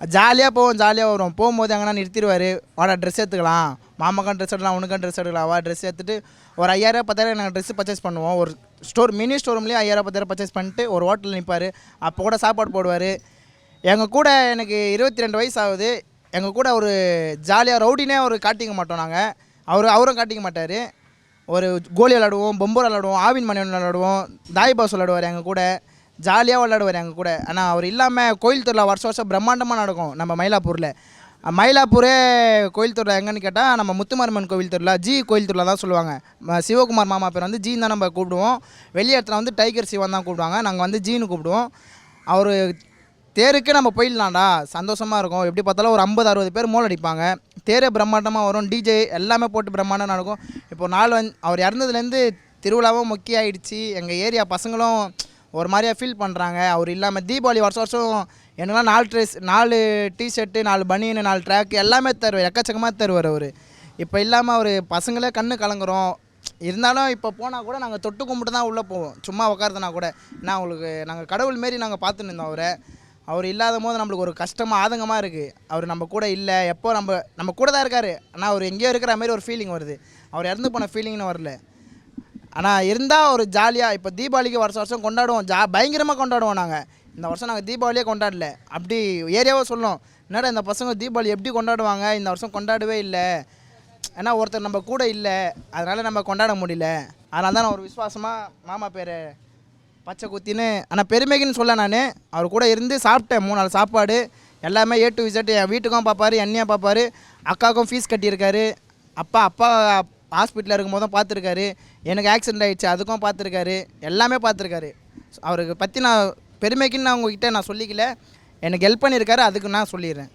ஜாலியாக போவோம், ஜாலியாக வரும். போகும்போது எங்கன்னா நிறுத்திடுவார். வாடா ட்ரெஸ் எடுத்துக்கலாம், மாமாக்கான் ட்ரெஸ் எடுக்கலாம், உனக்கான் ட்ரெஸ் எடுக்கலாம், வா ட்ரெஸ் எடுத்துகிட்டு ஒரு 5000 10,000 நாங்கள் ட்ரெஸ்ஸு பர்ச்சேஸ் பண்ணுவோம். ஒரு மினி ஸ்டோர் ரூம்லேயே 5000 10,000 பர்ச்சேஸ் பண்ணிட்டு ஒரு ஹோட்டலில் நிற்பார். அப்போ கூட சாப்பாடு போடுவார். எங்கள் கூட எனக்கு 22 வயசு ஆகுது. எங்கள் கூட ஒரு ஜாலியாக ரவுடினே ஒரு காட்டிக்க மாட்டோம் நாங்கள். அவரும் காட்டிக்க மாட்டார். ஒரு கோலி விளாடுவோம், பொம்பர் விளாடுவோம், ஆவின் மணி விளாடுவோம், தாய் பாஸ் விளாடுவார் எங்கள் கூட. ஜாலியாக விளையாடுவார் எங்கள் கூட. ஆனால் அவர் இல்லாமல் கோயில் திருவிழா வருஷம் பிரம்மாண்டமாக நடக்கும் நம்ம மயிலாப்பூரில். மயிலாப்பூரே கோயில் திருவிழா எங்கன்னு கேட்டால் நம்ம முத்துமாரியம்மன் கோவில் திருவிழா, கோயில் திருவிழா தான் சொல்லுவாங்க. சிவகுமார் மாமா பேர் வந்து ஜீன் தான் நம்ம கூப்பிடுவோம். வெளி இடத்துல வந்து டைகர் சிவன் தான் கூப்பிடுவாங்க. நாங்கள் வந்து ஜீனு கூப்பிடுவோம். அவர் தேருக்கு நம்ம போயிடலாம்டா, சந்தோஷமாக இருக்கும். எப்படி பார்த்தாலும் ஒரு 50-60 பேர் மோல் அடிப்பாங்க. தேரே பிரம்மாண்டமாக வரும். டிஜே எல்லாமே போட்டு பிரம்மாண்டம் நடக்கும். இப்போ அவர் இறந்ததுலேருந்து திருவிழாவும் முக்கிய ஆகிடுச்சு. எங்கள் ஏரியா பசங்களும் ஒரு மாதிரியாக ஃபீல் பண்ணுறாங்க. அவர் இல்லாமல் தீபாவளி வருஷம் எனக்குலாம் 4 டிஷர்ட்டு, 4 பனியனு, 4 ட்ராக்கு எல்லாமே தருவார். எக்கச்சக்கமாக தருவார் அவர். இப்போ இல்லாமல் அவர் பசங்களே கண்ணு கலங்குறோம். இருந்தாலும் இப்போ போனால் கூட நாங்கள் தொட்டு கும்பிட்டு தான் உள்ளே போவோம். சும்மா உட்காருதுனா கூட நாங்கள் கடவுள் மாரி நாங்கள் பார்த்துன்னு இருந்தோம். அவர் இல்லாத போது நம்மளுக்கு ஒரு கஷ்டமாக ஆதங்கமாக இருக்குது. அவர் நம்ம கூட இல்லை. எப்போ நம்ம கூட தான் இருக்கார். ஆனால் அவர் எங்கேயோ இருக்கிற மாதிரி ஒரு ஃபீலிங் வருது. அவர் இறந்து போன ஃபீலிங்னு வரல. ஆனால் இருந்தால் ஒரு ஜாலியாக இப்போ தீபாவளிக்கு வருஷம் கொண்டாடுவோம். பயங்கரமாக கொண்டாடுவோம். நாங்கள் இந்த வருஷம் நாங்கள் தீபாவளியே கொண்டாடல. அப்படி ஏரியாவை சொல்லணும், என்னடா இந்த பசங்க தீபாவளி எப்படி கொண்டாடுவாங்க, இந்த வருஷம் கொண்டாடவே இல்லை. ஏன்னா ஒருத்தர் நம்ம கூட இல்லை, அதனால் நம்ம கொண்டாட முடியல. அதனால தான் நான் ஒரு விசுவாசமாக மாமா பேர் பச்சை குத்தின்னு, ஆனால் பெருமைக்குன்னு சொல்ல நான் அவர் கூட இருந்து சாப்பிட்டேன். 3 நாள் சாப்பாடு எல்லாமே A to Z. என் வீட்டுக்கும் பார்ப்பார், என்னையும் பார்ப்பார். அக்காவுக்கும் ஃபீஸ் கட்டியிருக்காரு. அப்பா ஹாஸ்பிட்டலில் இருக்கும் போதும் பார்த்துருக்காரு. எனக்கு ஆக்சிடெண்ட் ஆகிடுச்சு, அதுக்கும் பார்த்துருக்காரு. எல்லாமே பார்த்துருக்காரு. அவருக்கு பற்றி நான் பெருமைக்குன்னு நான் உங்ககிட்ட நான் சொல்லிக்கல. எனக்கு ஹெல்ப் பண்ணியிருக்காரு, அதுக்கு நான் சொல்லிடுறேன்.